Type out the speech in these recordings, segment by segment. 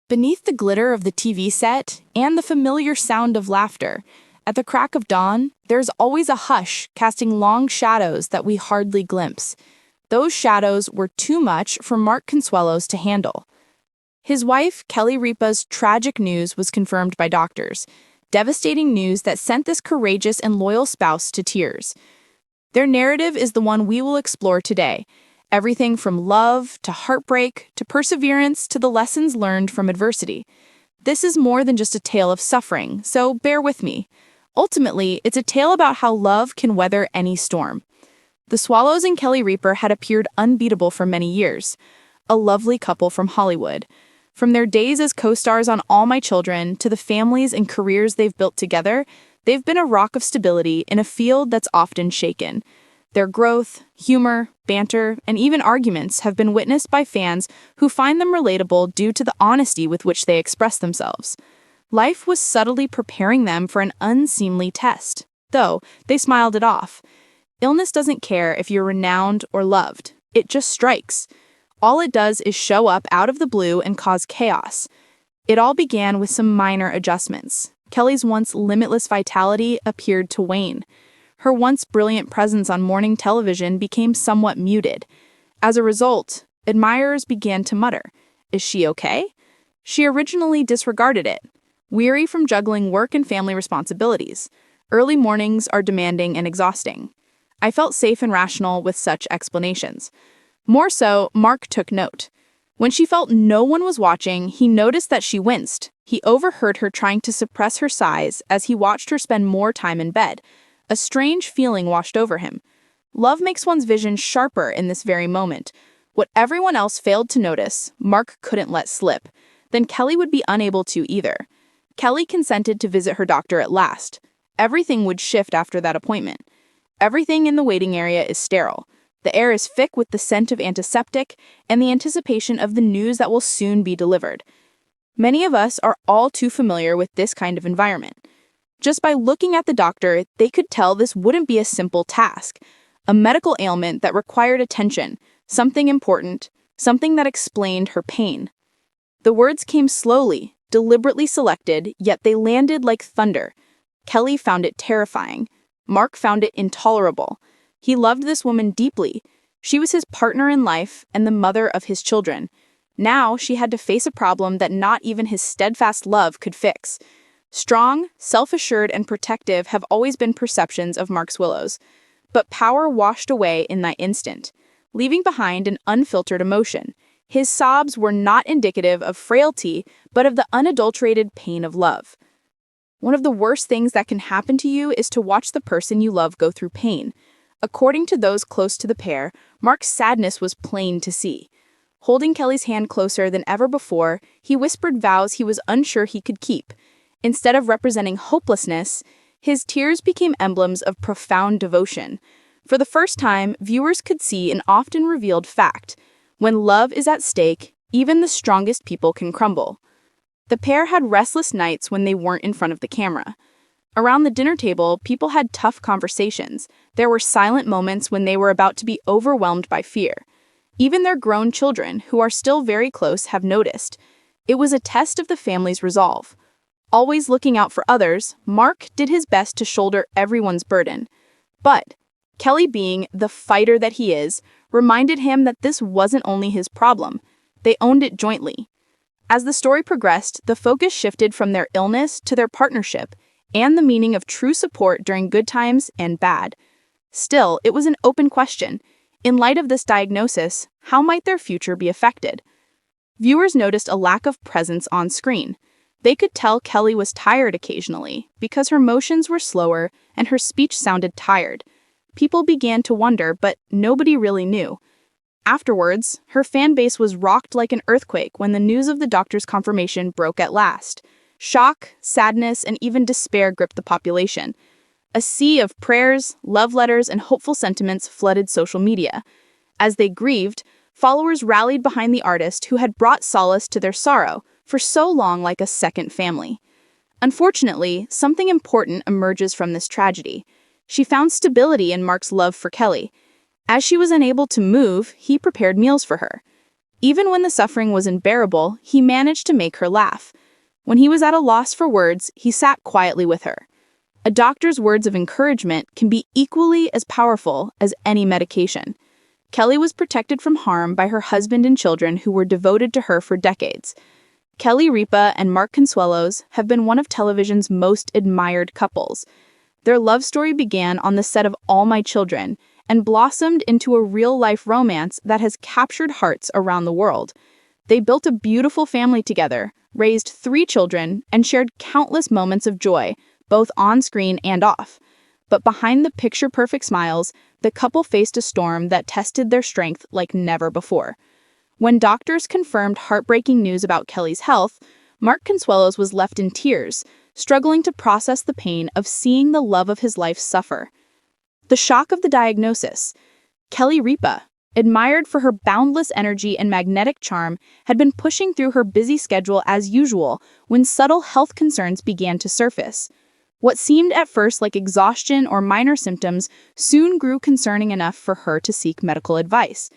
Beneath the glitter of the TV set and the familiar sound of laughter, at the crack of dawn, there's always a hush casting long shadows that we hardly glimpse. Those shadows were too much for Mark Consuelos to handle. His wife, Kelly Ripa's tragic news was confirmed by doctors, devastating news that sent this courageous and loyal spouse to tears. Their narrative is the one we will explore today. Everything from love to heartbreak to perseverance to the lessons learned from adversity. This is more than just a tale of suffering, so bear with me. Ultimately, it's a tale about how love can weather any storm. The Swallows and Kelly Ripa had appeared unbeatable for many years. A lovely couple from Hollywood. From their days as co-stars on All My Children to the families and careers they've built together, they've been a rock of stability in a field that's often shaken. Their growth, humor, banter, and even arguments have been witnessed by fans who find them relatable due to the honesty with which they express themselves. Life was subtly preparing them for an unseemly test, though they smiled it off. Illness doesn't care if you're renowned or loved. It just strikes. All it does is show up out of the blue and cause chaos. It all began with some minor adjustments. Kelly's once limitless vitality appeared to wane. Her once brilliant presence on morning television became somewhat muted. As a result, admirers began to mutter, "Is she okay?" She originally disregarded it, weary from juggling work and family responsibilities. Early mornings are demanding and exhausting. I felt safe and rational with such explanations. More so, Mark took note. When she felt no one was watching, he noticed that she winced. He overheard her trying to suppress her sighs as he watched her spend more time in bed. A strange feeling washed over him. Love makes one's vision sharper in this very moment. What everyone else failed to notice, Mark couldn't let slip. Then Kelly would be unable to either. Kelly consented to visit her doctor at last. Everything would shift after that appointment. Everything in the waiting area is sterile. The air is thick with the scent of antiseptic and the anticipation of the news that will soon be delivered. Many of us are all too familiar with this kind of environment. Just by looking at the doctor, they could tell this wouldn't be a simple task. A medical ailment that required attention, something important, something that explained her pain. The words came slowly, deliberately selected, yet they landed like thunder. Kelly found it terrifying. Mark found it intolerable. He loved this woman deeply. She was his partner in life and the mother of his children. Now she had to face a problem that not even his steadfast love could fix. Strong, self-assured, and protective have always been perceptions of Mark Consuelos, but power washed away in that instant, leaving behind an unfiltered emotion. His sobs were not indicative of frailty, but of the unadulterated pain of love. One of the worst things that can happen to you is to watch the person you love go through pain. According to those close to the pair, Mark's sadness was plain to see. Holding Kelly's hand closer than ever before, he whispered vows he was unsure he could keep. Instead of representing hopelessness, his tears became emblems of profound devotion. For the first time, viewers could see an often revealed fact. When love is at stake, even the strongest people can crumble. The pair had restless nights when they weren't in front of the camera. Around the dinner table, people had tough conversations. There were silent moments when they were about to be overwhelmed by fear. Even their grown children, who are still very close, have noticed. It was a test of the family's resolve. Always looking out for others, Mark did his best to shoulder everyone's burden. But Kelly, being the fighter that he is, reminded him that this wasn't only his problem. They owned it jointly. As the story progressed, the focus shifted from their illness to their partnership and the meaning of true support during good times and bad. Still, it was an open question. In light of this diagnosis, how might their future be affected? Viewers noticed a lack of presence on screen. They could tell Kelly was tired occasionally because her motions were slower and her speech sounded tired. People began to wonder, but nobody really knew. Afterwards, her fan base was rocked like an earthquake when the news of the doctor's confirmation broke at last. Shock, sadness, and even despair gripped the population. A sea of prayers, love letters, and hopeful sentiments flooded social media. As they grieved, followers rallied behind the artist who had brought solace to their sorrow for so long, like a second family. Unfortunately, something important emerges from this tragedy. She found stability in Mark's love for Kelly. As she was unable to move, he prepared meals for her. Even when the suffering was unbearable, he managed to make her laugh. When he was at a loss for words, he sat quietly with her. A doctor's words of encouragement can be equally as powerful as any medication. Kelly was protected from harm by her husband and children who were devoted to her for decades. Kelly Ripa and Mark Consuelos have been one of television's most admired couples. Their love story began on the set of All My Children and blossomed into a real-life romance that has captured hearts around the world. They built a beautiful family together, raised 3 children, and shared countless moments of joy, both on screen and off. But behind the picture-perfect smiles, the couple faced a storm that tested their strength like never before. When doctors confirmed heartbreaking news about Kelly's health, Mark Consuelos was left in tears, struggling to process the pain of seeing the love of his life suffer. The shock of the diagnosis. Kelly Ripa, admired for her boundless energy and magnetic charm, had been pushing through her busy schedule as usual when subtle health concerns began to surface. What seemed at first like exhaustion or minor symptoms soon grew concerning enough for her to seek medical advice.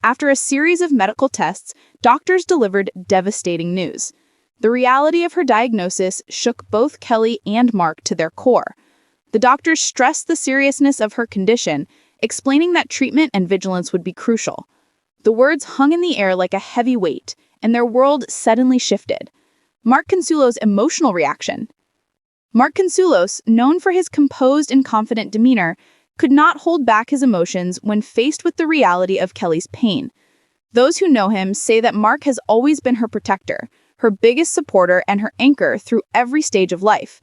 After a series of medical tests, doctors delivered devastating news. The reality of her diagnosis shook both Kelly and Mark to their core. The doctors stressed the seriousness of her condition, explaining that treatment and vigilance would be crucial. The words hung in the air like a heavy weight, and their world suddenly shifted. Mark Consuelos' emotional reaction. Mark Consuelos, known for his composed and confident demeanor, could not hold back his emotions when faced with the reality of Kelly's pain. Those who know him say that Mark has always been her protector, her biggest supporter, and her anchor through every stage of life.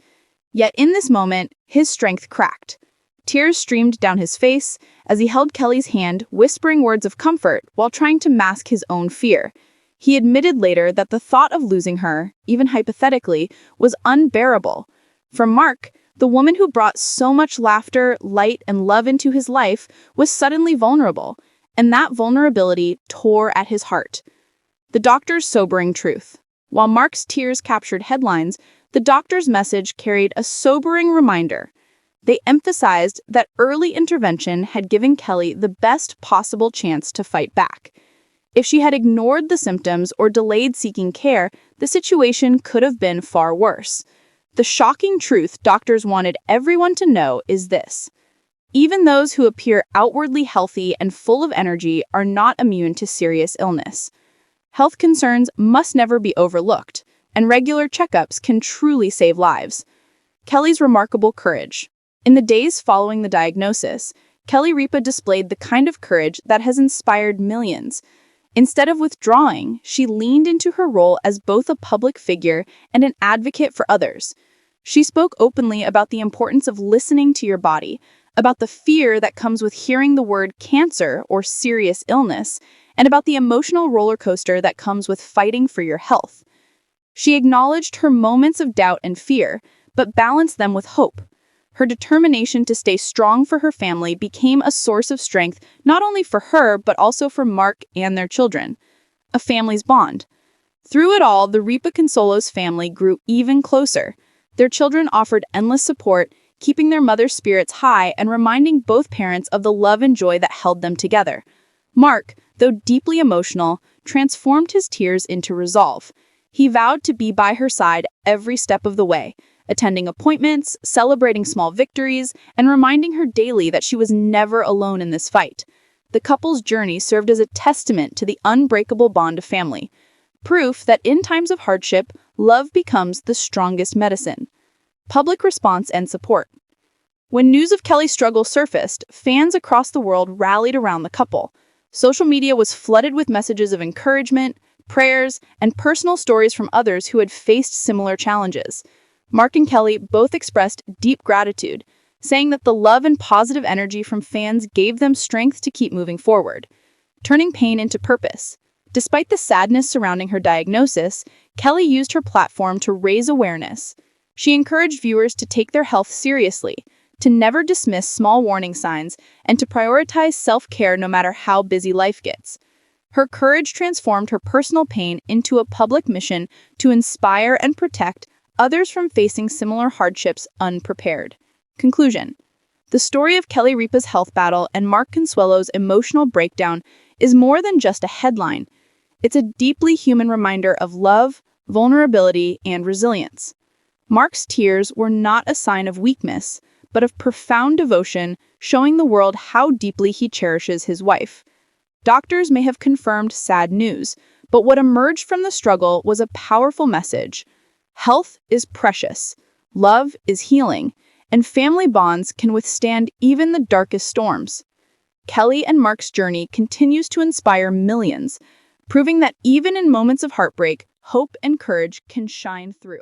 Yet in this moment, his strength cracked. Tears streamed down his face as he held Kelly's hand, whispering words of comfort while trying to mask his own fear. He admitted later that the thought of losing her, even hypothetically, was unbearable. For Mark, the woman who brought so much laughter, light, and love into his life was suddenly vulnerable, and that vulnerability tore at his heart. The doctor's sobering truth. While Mark's tears captured headlines, the doctor's message carried a sobering reminder. They emphasized that early intervention had given Kelly the best possible chance to fight back. If she had ignored the symptoms or delayed seeking care, the situation could have been far worse. The shocking truth doctors wanted everyone to know is this: even those who appear outwardly healthy and full of energy are not immune to serious illness. Health concerns must never be overlooked, and regular checkups can truly save lives. Kelly's remarkable courage. In the days following the diagnosis, Kelly Ripa displayed the kind of courage that has inspired millions. Instead of withdrawing, she leaned into her role as both a public figure and an advocate for others. She spoke openly about the importance of listening to your body, about the fear that comes with hearing the word cancer or serious illness, and about the emotional roller coaster that comes with fighting for your health. She acknowledged her moments of doubt and fear, but balanced them with hope. Her determination to stay strong for her family became a source of strength not only for her, but also for Mark and their children. A family's bond. Through it all, the Ripa Consuelos family grew even closer. Their children offered endless support, keeping their mother's spirits high and reminding both parents of the love and joy that held them together. Mark, though deeply emotional, transformed his tears into resolve. He vowed to be by her side every step of the way, attending appointments, celebrating small victories, and reminding her daily that she was never alone in this fight. The couple's journey served as a testament to the unbreakable bond of family, proof that in times of hardship, love becomes the strongest medicine. Public response and support. When news of Kelly's struggle surfaced, fans across the world rallied around the couple. Social media was flooded with messages of encouragement, prayers, and personal stories from others who had faced similar challenges. Mark and Kelly both expressed deep gratitude, saying that the love and positive energy from fans gave them strength to keep moving forward, turning pain into purpose. Despite the sadness surrounding her diagnosis, Kelly used her platform to raise awareness. She encouraged viewers to take their health seriously, to never dismiss small warning signs, and to prioritize self-care no matter how busy life gets. Her courage transformed her personal pain into a public mission to inspire and protect others from facing similar hardships unprepared. Conclusion. The story of Kelly Ripa's health battle and Mark Consuelos' emotional breakdown is more than just a headline. It's a deeply human reminder of love, vulnerability, and resilience. Mark's tears were not a sign of weakness, but of profound devotion, showing the world how deeply he cherishes his wife. Doctors may have confirmed sad news, but what emerged from the struggle was a powerful message. Health is precious, love is healing, and family bonds can withstand even the darkest storms. Kelly and Mark's journey continues to inspire millions, proving that even in moments of heartbreak, hope and courage can shine through.